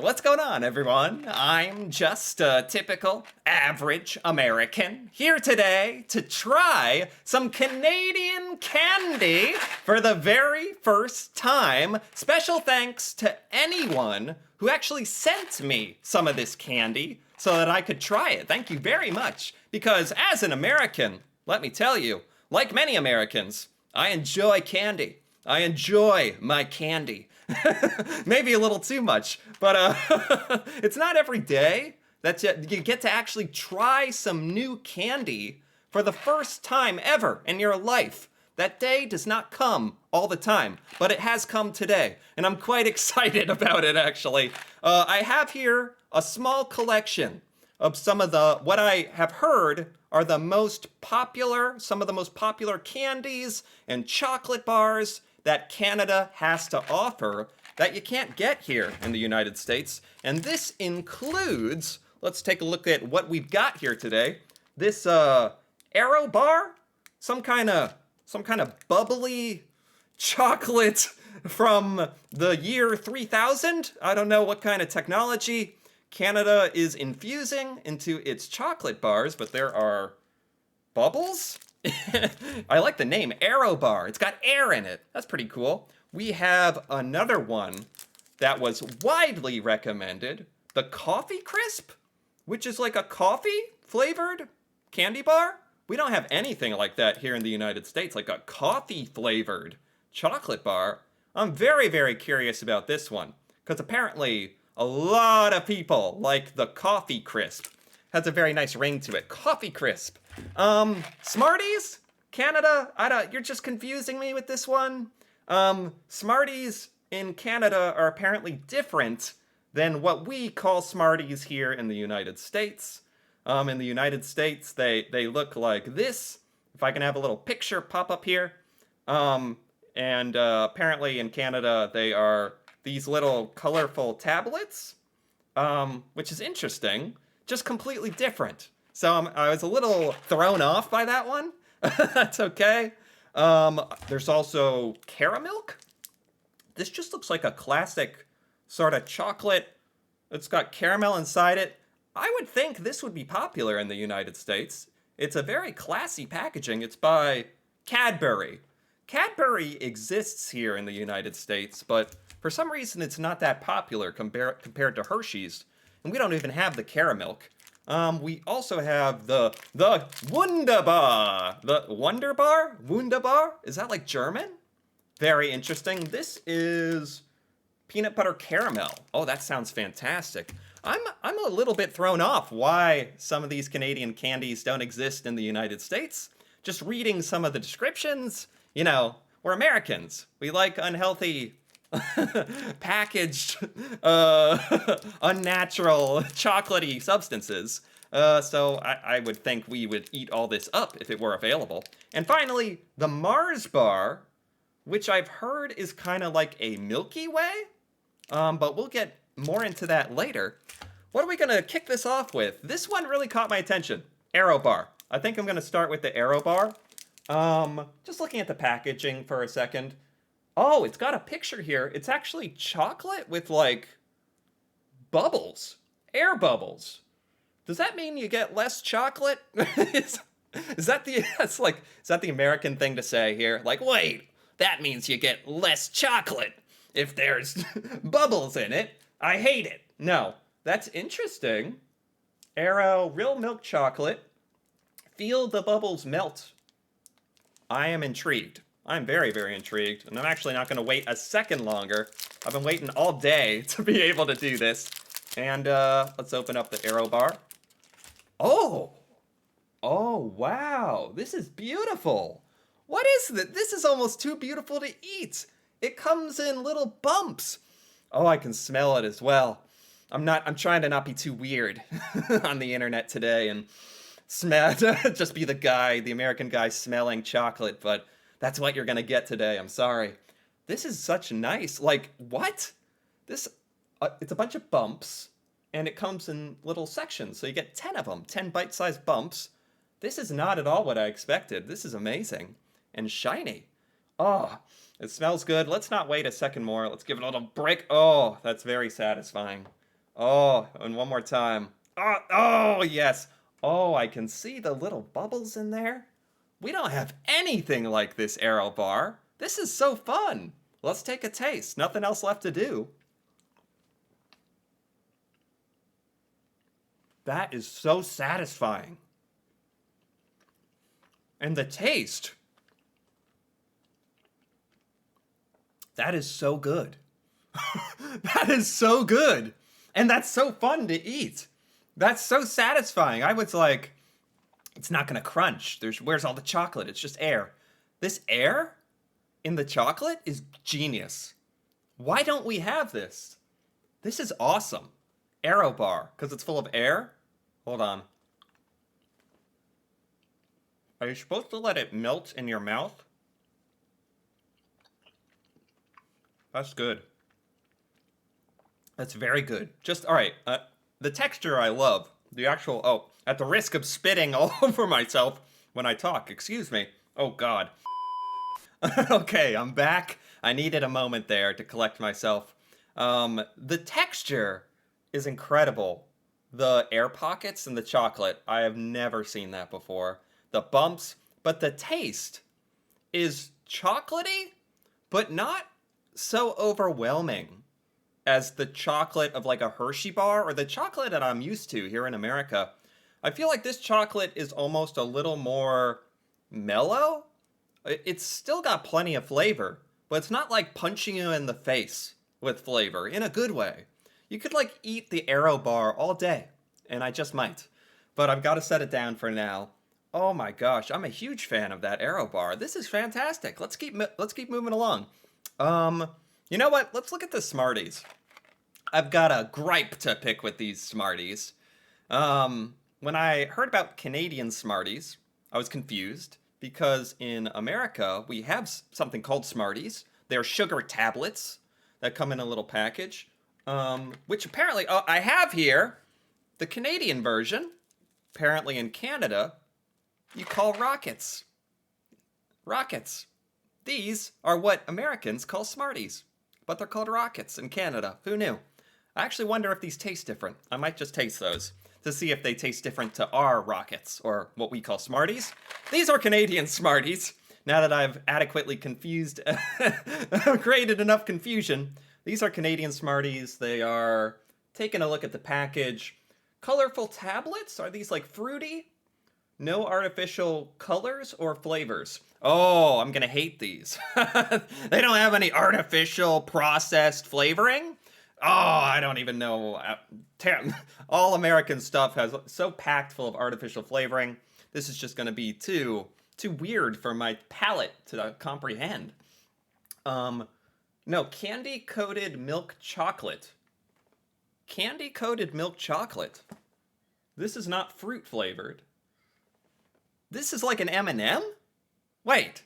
What's going on, everyone? I'm just a typical average American here today to try some Canadian candy for the very first time. Special thanks to anyone who actually sent me some of this candy so that I could try it. Thank you very much. Because as an American, let me tell you, like many Americans, I enjoy candy. I enjoy my candy. Maybe a little too much, but it's not every day that you get to actually try some new candy for the first time ever in your life. That day does not come all the time, but it has come today, and I'm quite excited about it actually. I have here a small collection of some of what I have heard are some of the most popular candies and chocolate bars that Canada has to offer that you can't get here in the United States. And this includes, let's take a look at what we've got here today. This Aero bar, some kind of bubbly chocolate from the year 3000. I don't know what kind of technology Canada is infusing into its chocolate bars, but there are bubbles? I like the name, Aero Bar. It's got air in it. That's pretty cool. We have another one that was widely recommended, the Coffee Crisp, which is like a coffee flavored candy bar. We don't have anything like that here in the United States, like a coffee flavored chocolate bar. I'm very, very curious about this one, because apparently a lot of people like the Coffee Crisp. Has a very nice ring to it. Coffee Crisp. Smarties? Canada? You're just confusing me with this one. Smarties in Canada are apparently different than what we call Smarties here in the United States. In the United States, they look like this. If I can have a little picture pop up here. Apparently in Canada, they are these little colorful tablets, which is interesting. Just completely different. So I was a little thrown off by that one. That's okay. There's also Caramilk. This just looks like a classic sort of chocolate. It's got caramel inside it. I would think this would be popular in the United States. It's a very classy packaging. It's by Cadbury. Cadbury exists here in the United States, but for some reason it's not that popular compared to Hershey's. And we don't even have the Caramilk. We also have the Wunderbar. The Wunderbar? Wunderbar? Is that like German? Very interesting. This is peanut butter caramel. Oh, that sounds fantastic. I'm a little bit thrown off why some of these Canadian candies don't exist in the United States. Just reading some of the descriptions, we're Americans. We like unhealthy packaged, unnatural, chocolatey substances. So I would think we would eat all this up if it were available. And finally, the Mars bar, which I've heard is kind of like a Milky Way, but we'll get more into that later. What are we gonna kick this off with? This one really caught my attention. Aero bar. I think I'm gonna start with the Aero bar. Just looking at the packaging for a second. Oh, it's got a picture here. It's actually chocolate with like bubbles, air bubbles. Does that mean you get less chocolate? is that the American thing to say here? Like, wait, that means you get less chocolate if there's bubbles in it. I hate it. No, that's interesting. Aero, real milk chocolate. Feel the bubbles melt. I am intrigued. I'm very, very intrigued, and I'm actually not going to wait a second longer. I've been waiting all day to be able to do this. And let's open up the Aero bar. Oh! Oh, wow. This is beautiful. What is this? This is almost too beautiful to eat. It comes in little bumps. Oh, I can smell it as well. I'm trying to not be too weird on the internet today and just be the American guy smelling chocolate, but that's what you're gonna get today. I'm sorry. This is such nice. Like, what? It's a bunch of bumps, and it comes in little sections. So you get 10 of them, 10 bite-sized bumps. This is not at all what I expected. This is amazing and shiny. Oh, it smells good. Let's not wait a second more. Let's give it a little break. Oh, that's very satisfying. Oh, and one more time. Oh, yes. Oh, I can see the little bubbles in there. We don't have anything like this Aero bar. This is so fun. Let's take a taste. Nothing else left to do. That is so satisfying. And the taste. That is so good. That is so good. And that's so fun to eat. That's so satisfying. I was like, it's not gonna crunch. Where's all the chocolate? It's just air. This air in the chocolate is genius. Why don't we have this? This is awesome. Aero bar, because it's full of air. Hold on. Are you supposed to let it melt in your mouth? That's good. That's very good. Just, all right. The texture I love. The actual, oh, at the risk of spitting all over myself when I talk. Excuse me. Oh, God. Okay, I'm back. I needed a moment there to collect myself. The texture is incredible. The air pockets and the chocolate, I have never seen that before. The bumps, but the taste is chocolatey, but not so overwhelming as the chocolate of like a Hershey bar or the chocolate that I'm used to here in America. I feel like this chocolate is almost a little more mellow. It's still got plenty of flavor, but it's not like punching you in the face with flavor in a good way. You could like eat the Aero bar all day, and I just might. But I've got to set it down for now. Oh my gosh, I'm a huge fan of that Aero bar. This is fantastic. Let's keep moving along. You know what? Let's look at the Smarties. I've got a gripe to pick with these Smarties. When I heard about Canadian Smarties, I was confused because in America we have something called Smarties. They're sugar tablets that come in a little package, which apparently I have here the Canadian version. Apparently in Canada, you call Rockets. Rockets. These are what Americans call Smarties, but they're called Rockets in Canada. Who knew? I actually wonder if these taste different. I might just taste those to see if they taste different to our Rockets, or what we call Smarties. These are Canadian Smarties. Now that I've adequately confused, created enough confusion, these are Canadian Smarties. They are, taking a look at the package, colorful tablets. Are these like fruity? No artificial colors or flavors. Oh, I'm gonna hate these. They don't have any artificial processed flavoring. Oh, I don't even know. All American stuff has so packed full of artificial flavoring. This is just gonna be too weird for my palate to comprehend. No, candy coated milk chocolate. Candy coated milk chocolate. This is not fruit flavored. This is like an M&M? Wait,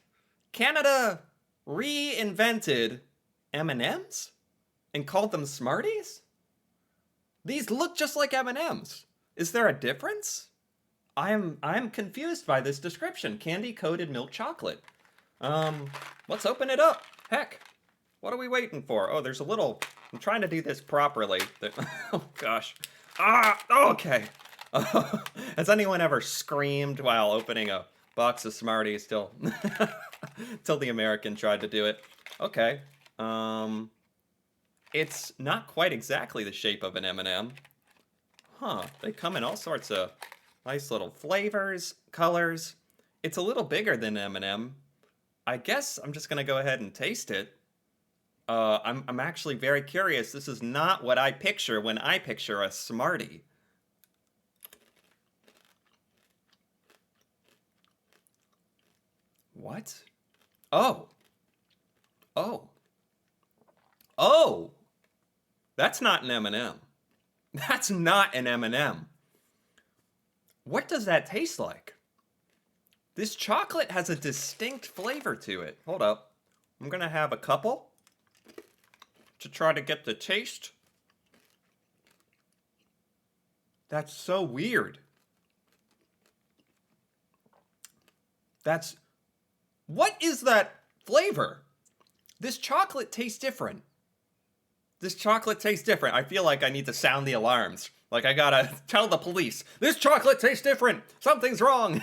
Canada reinvented M&Ms and called them Smarties? These look just like M&Ms. Is there a difference? I'm confused by this description. Candy coated milk chocolate. Let's open it up. Heck, what are we waiting for? Oh, there's a little. I'm trying to do this properly. Oh gosh. Okay. Has anyone ever screamed while opening a box of Smarties till the American tried to do it? Okay. It's not quite exactly the shape of an M&M. Huh. They come in all sorts of nice little flavors, colors. It's a little bigger than M&M. I guess I'm just gonna go ahead and taste it. I'm actually very curious. This is not what I picture when I picture a Smartie. What? Oh. Oh. Oh. That's not an M&M. That's not an M&M. What does that taste like? This chocolate has a distinct flavor to it. Hold up. I'm gonna have a couple to try to get the taste. That's so weird. What is that flavor? This chocolate tastes different. This chocolate tastes different. I feel like I need to sound the alarms. Like I gotta tell the police, this chocolate tastes different. Something's wrong.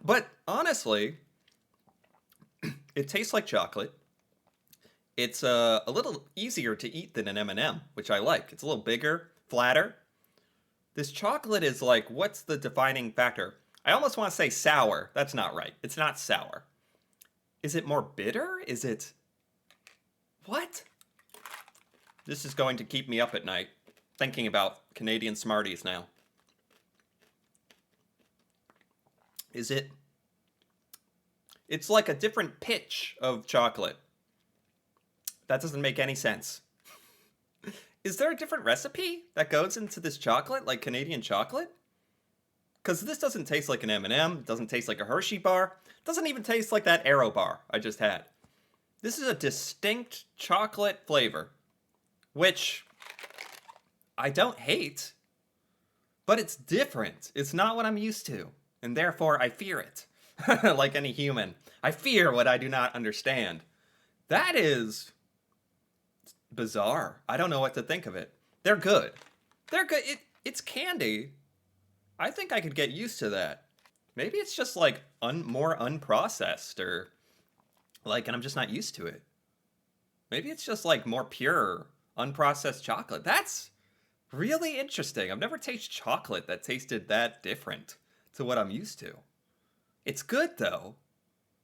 But honestly, it tastes like chocolate. It's a little easier to eat than an M&M, which I like. It's a little bigger, flatter. This chocolate is like, what's the defining factor? I almost want to say sour. That's not right. It's not sour. Is it more bitter? Is it... What? This is going to keep me up at night, thinking about Canadian Smarties now. Is it... It's like a different pitch of chocolate. That doesn't make any sense. Is there a different recipe that goes into this chocolate, like Canadian chocolate? Because this doesn't taste like an M&M, it doesn't taste like a Hershey bar, it doesn't even taste like that Aero bar I just had. This is a distinct chocolate flavor, which I don't hate, but it's different. It's not what I'm used to, and therefore I fear it. Like any human. I fear what I do not understand. That is bizarre. I don't know what to think of it. They're good. They're good. It's candy. I think I could get used to that. Maybe it's just like more unprocessed or like, and I'm just not used to it. Maybe it's just like more pure, unprocessed chocolate. That's really interesting. I've never tasted chocolate that tasted that different to what I'm used to. It's good though.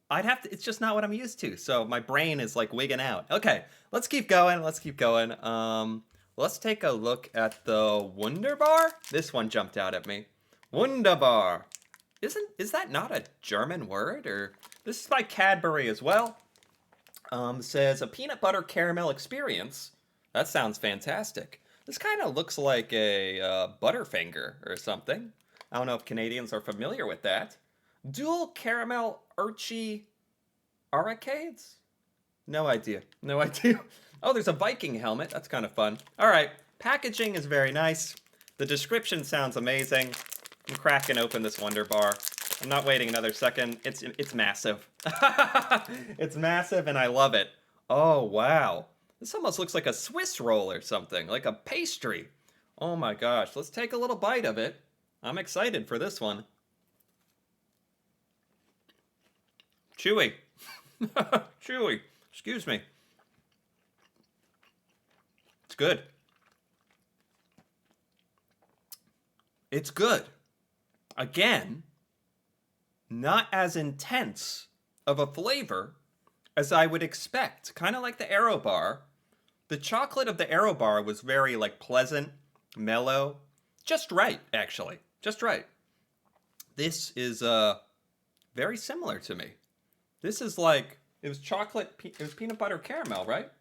It's just not what I'm used to. So my brain is like wigging out. Okay, let's keep going. Let's take a look at the Wunderbar. This one jumped out at me. Wunderbar. Is that not a German word? Or this is by Cadbury as well. Says a peanut butter caramel experience. That sounds fantastic. This kind of looks like a Butterfinger or something. I don't know if Canadians are familiar with that. Dual caramel arcades? No idea. No idea. Oh, there's a Viking helmet. That's kind of fun. All right. Packaging is very nice. The description sounds amazing. I'm cracking open this Wunderbar. I'm not waiting another second. It's massive. It's massive and I love it. Oh, wow. This almost looks like a Swiss roll or something, like a pastry. Oh my gosh. Let's take a little bite of it. I'm excited for this one. Chewy. Chewy. Excuse me. It's good. It's good. Again, not as intense of a flavor as I would expect. Kind of like the Aero bar. The chocolate of the Aero bar was very like pleasant, mellow. Just right, actually. Just right. This is very similar to me. This is like, it was peanut butter caramel, right?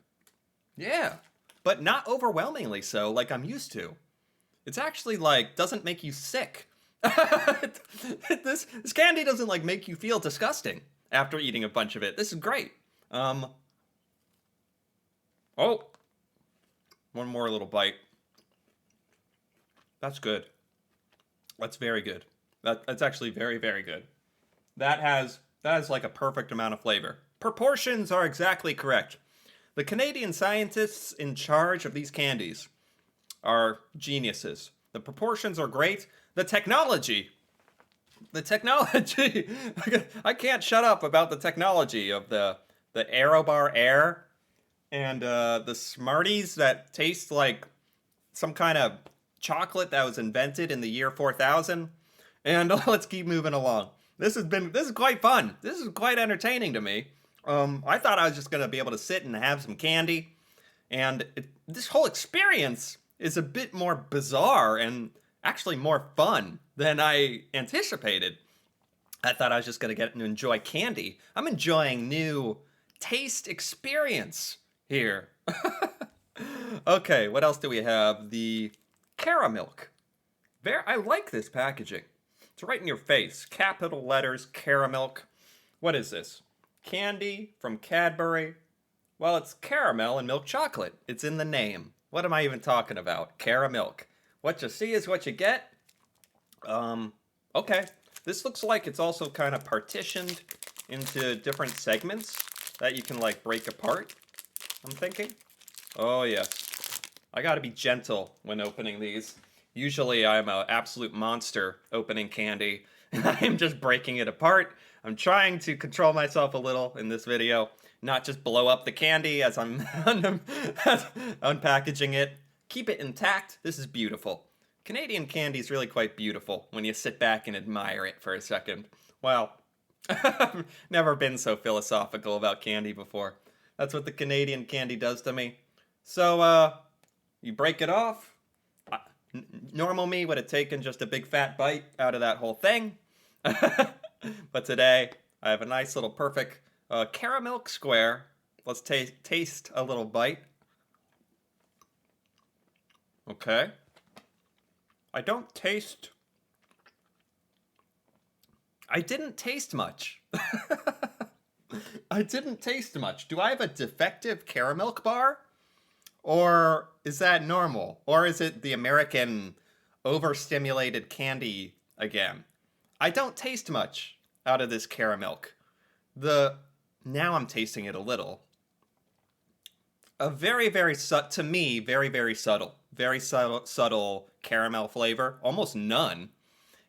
Yeah, but not overwhelmingly so like I'm used to. It's actually like, doesn't make you sick. This candy doesn't like make you feel disgusting after eating a bunch of it. This is great. Oh, one more little bite. That's good. That's very good. That's actually very, very good. That is like a perfect amount of flavor. Proportions are exactly correct. The Canadian scientists in charge of these candies are geniuses. The proportions are great. The technology, I can't shut up about the technology of the Aero Bar Air and the Smarties that taste like some kind of chocolate that was invented in the year 4000. And let's keep moving along. This is quite fun. This is quite entertaining to me. I thought I was just gonna be able to sit and have some candy, and this whole experience is a bit more bizarre and actually more fun than I anticipated. I thought I was just gonna get to enjoy candy. I'm enjoying new taste experience here. Okay, what else do we have? The Caramilk. I like this packaging. It's right in your face. Capital letters, Caramilk. What is this? Candy from Cadbury. Well, it's caramel and milk chocolate. It's in the name. What am I even talking about? Caramilk. What you see is what you get. Okay. This looks like it's also kind of partitioned into different segments that you can like break apart, I'm thinking. Oh yes. I gotta be gentle when opening these. Usually I'm an absolute monster opening candy, and I am just breaking it apart. I'm trying to control myself a little in this video, not just blow up the candy as I'm unpackaging it. Keep it intact. This is beautiful. Canadian candy is really quite beautiful when you sit back and admire it for a second. Wow. I've never been so philosophical about candy before. That's what the Canadian candy does to me. So, you break it off. Normal me would have taken just a big fat bite out of that whole thing. But today, I have a nice little perfect caramel square. Let's taste a little bite. Okay. I didn't taste much. I didn't taste much. Do I have a defective caramel bar? Or is that normal? Or is it the American overstimulated candy again? I don't taste much out of this caramel. Now I'm tasting it a little. A very, to me, very, very subtle caramel flavor. Almost none.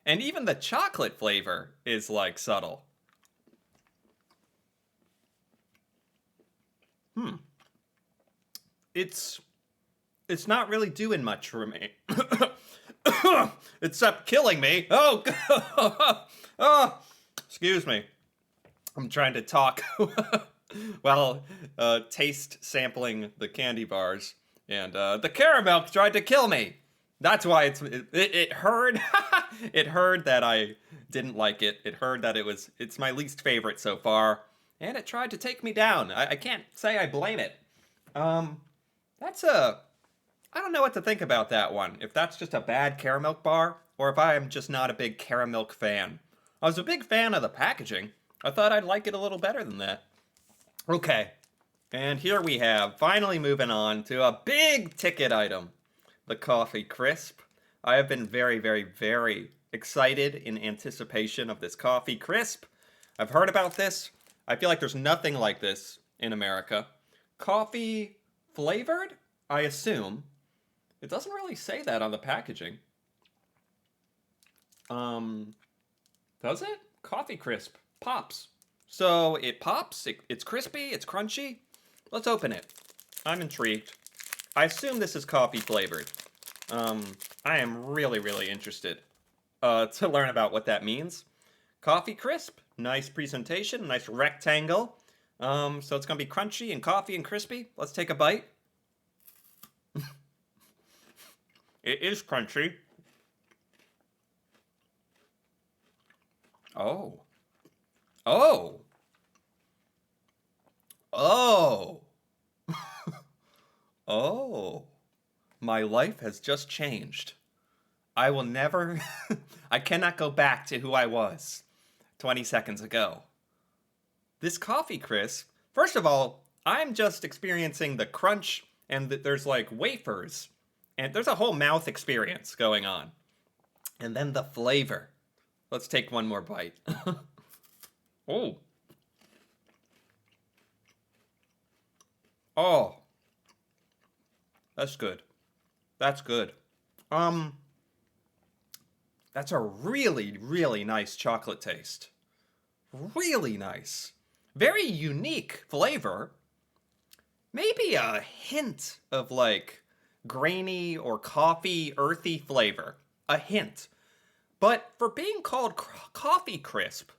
And even the chocolate flavor is like subtle. It's not really doing much for me. Except killing me. Oh, oh, excuse me. I'm trying to talk while taste sampling the candy bars, and the caramel tried to kill me. That's why it heard it heard that I didn't like it. It heard that it's my least favorite so far, and it tried to take me down. I can't say I blame it. I don't know what to think about that one. If that's just a bad caramel bar, or if I am just not a big caramel fan. I was a big fan of the packaging. I thought I'd like it a little better than that. Okay, and here we have, finally moving on to a big ticket item. The Coffee Crisp. I have been very, very, very excited in anticipation of this Coffee Crisp. I've heard about this. I feel like there's nothing like this in America. Coffee flavored, I assume. It doesn't really say that on the packaging. Does it? Coffee Crisp. Pops. So it pops, it's crispy, it's crunchy. Let's open it. I'm intrigued. I assume this is coffee flavored. I am really, really interested to learn about what that means. Coffee Crisp. Nice presentation, nice rectangle. So it's gonna be crunchy and coffee and crispy. Let's take a bite. It is crunchy. Oh. Oh. Oh. Oh. My life has just changed. I will never, I cannot go back to who I was 20 seconds ago. This Coffee Crisp, first of all, I'm just experiencing the crunch and there's like wafers and there's a whole mouth experience going on. And then the flavor. Let's take one more bite. Oh. Oh. That's good. That's good. That's a really, really nice chocolate taste. Really nice. Very unique flavor. Maybe a hint of like grainy or coffee, earthy flavor. A hint. But for being called Coffee Crisp,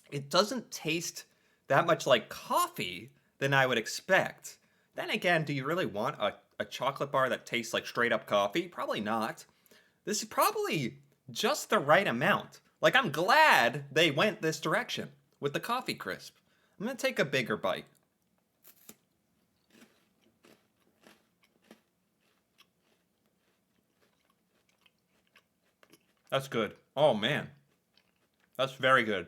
it doesn't taste that much like coffee than I would expect. Then again, do you really want a chocolate bar that tastes like straight up coffee? Probably not. This is probably just the right amount. Like, I'm glad they went this direction with the Coffee Crisp. I'm gonna take a bigger bite. That's good. Oh man. That's very good.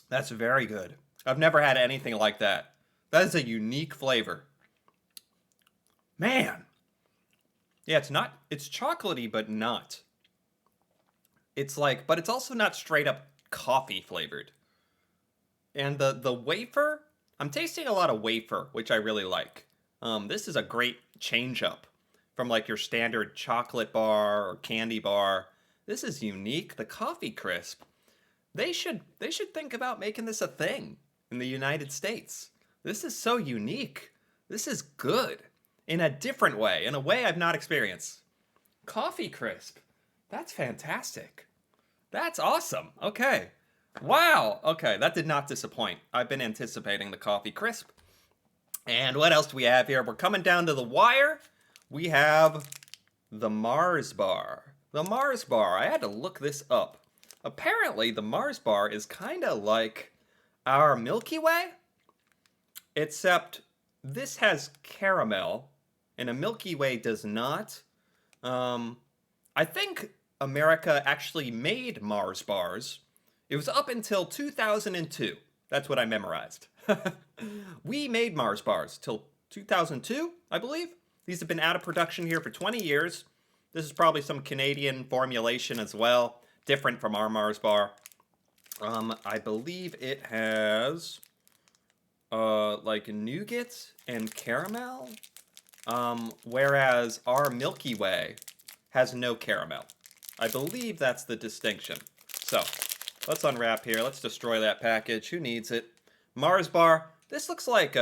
That's very good. I've never had anything like that. That is a unique flavor. Man. Yeah, it's chocolatey, but not. It's like, but it's also not straight up coffee flavored. And the wafer, I'm tasting a lot of wafer, which I really like. This is a great change up from like your standard chocolate bar or candy bar. This is unique. The Coffee Crisp. They should think about making this a thing in the United States. This is so unique. This is good in a different way, in a way I've not experienced. Coffee Crisp. That's fantastic. That's awesome. Okay. Wow. Okay, that did not disappoint. I've been anticipating the Coffee Crisp. And what else do we have here? We're coming down to the wire. We have the Mars bar. The Mars bar. I had to look this up. Apparently, the Mars bar is kind of like our Milky Way, except this has caramel, and a Milky Way does not. I think America actually made Mars bars. It was up until 2002. That's what I memorized. We made Mars bars till 2002, I believe. These have been out of production here for 20 years. This is probably some Canadian formulation as well, different from our Mars bar. I believe it has like nougat and caramel, whereas our Milky Way has no caramel. I believe that's the distinction. So let's unwrap here. Let's destroy that package. Who needs it? Mars bar. This looks like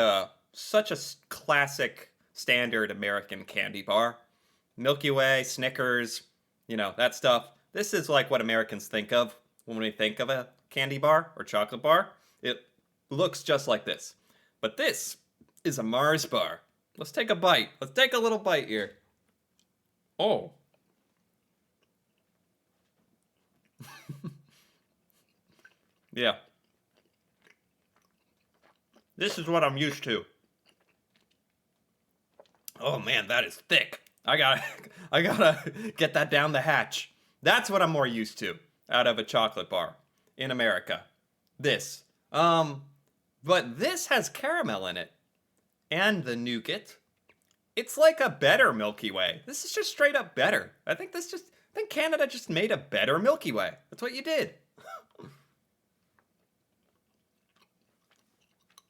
such a classic standard American candy bar. Milky Way, Snickers, that stuff. This is like what Americans think of when we think of a candy bar or chocolate bar. It looks just like this. But this is a Mars bar. Let's take a bite. Let's take a little bite here. Oh. Yeah. This is what I'm used to. Oh man, that is thick. I gotta get that down the hatch. That's what I'm more used to out of a chocolate bar in America. This. But this has caramel in it. And the nougat. It's like a better Milky Way. This is just straight up better. I think Canada just made a better Milky Way. That's what you did.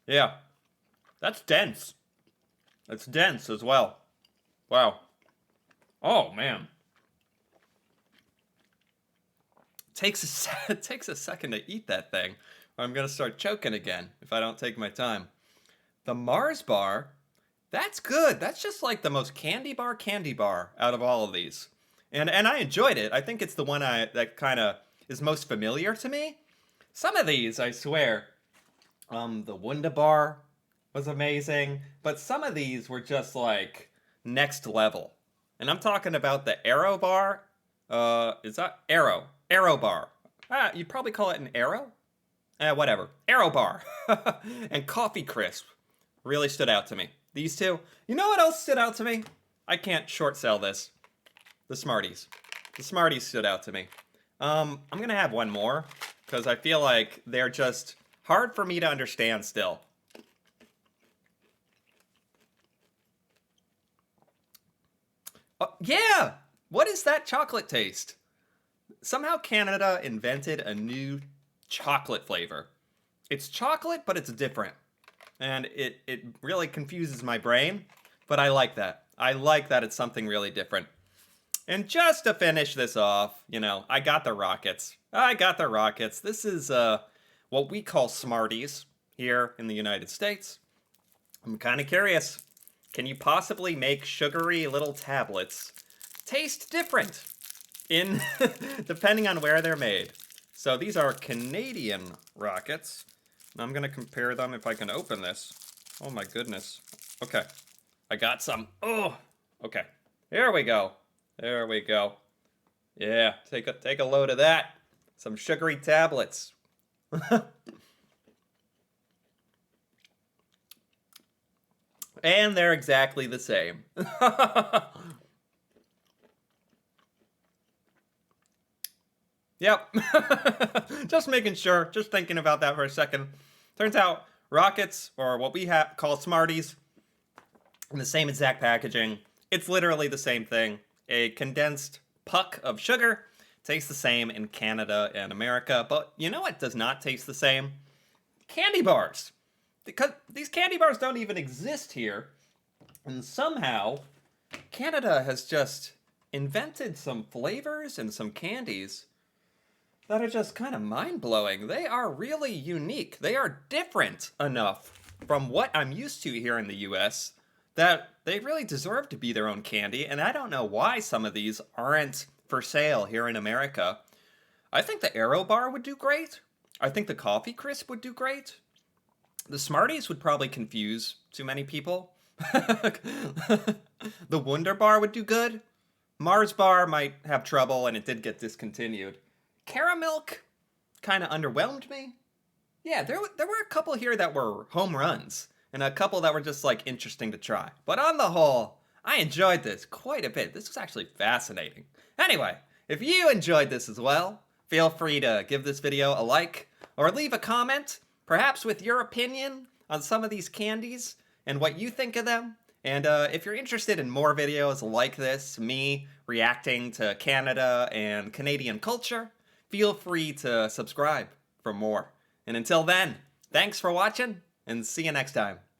Yeah. That's dense. It's dense as well. Wow. Oh, man. It takes a second to eat that thing, or I'm going to start choking again if I don't take my time. The Mars bar, that's good. That's just like the most candy bar out of all of these. And I enjoyed it. I think it's the one that kind of is most familiar to me. Some of these, I swear, the Wunderbar was amazing, but some of these were just like next level. And I'm talking about the Aero bar. Is that Aero? Aero bar. You'd probably call it an Aero? Whatever. Aero bar. And Coffee Crisp really stood out to me. These two. You know what else stood out to me? I can't short sell this. The Smarties. The Smarties stood out to me. I'm gonna have one more because I feel like they're just hard for me to understand still. Yeah! What is that chocolate taste? Somehow Canada invented a new chocolate flavor. It's chocolate, but it's different. And it really confuses my brain, but I like that. I like that it's something really different. And just to finish this off, I got the Rockets. This is what we call Smarties here in the United States. I'm kind of curious. Can you possibly make sugary little tablets taste different depending on where they're made? So these are Canadian Rockets. I'm going to compare them if I can open this. Oh my goodness. Okay. I got some. Oh, okay. There we go. Yeah, take a load of that. Some sugary tablets. And they're exactly the same. Yep. Just making sure, just thinking about that for a second. Turns out Rockets, or what we call Smarties, in the same exact packaging. It's literally the same thing. A condensed puck of sugar tastes the same in Canada and America. But you know what does not taste the same? Candy bars. Because these candy bars don't even exist here And somehow, Canada has just invented some flavors and some candies that are just kind of mind blowing. They are really unique. They are different enough from what I'm used to here in the US that they really deserve to be their own candy. And I don't know why some of these aren't for sale here in America. I think the Aero Bar would do great. I think the Coffee Crisp would do great. The Smarties would probably confuse too many people. The Wonder Bar would do good. Mars Bar might have trouble, and it did get discontinued. Caramilk kind of underwhelmed me. Yeah, there were a couple here that were home runs, and a couple that were just like interesting to try. But on the whole, I enjoyed this quite a bit. This was actually fascinating. Anyway, if you enjoyed this as well, feel free to give this video a like or leave a comment, perhaps with your opinion on some of these candies and what you think of them. And if you're interested in more videos like this, me reacting to Canada and Canadian culture, feel free to subscribe for more. And until then, thanks for watching, and see you next time.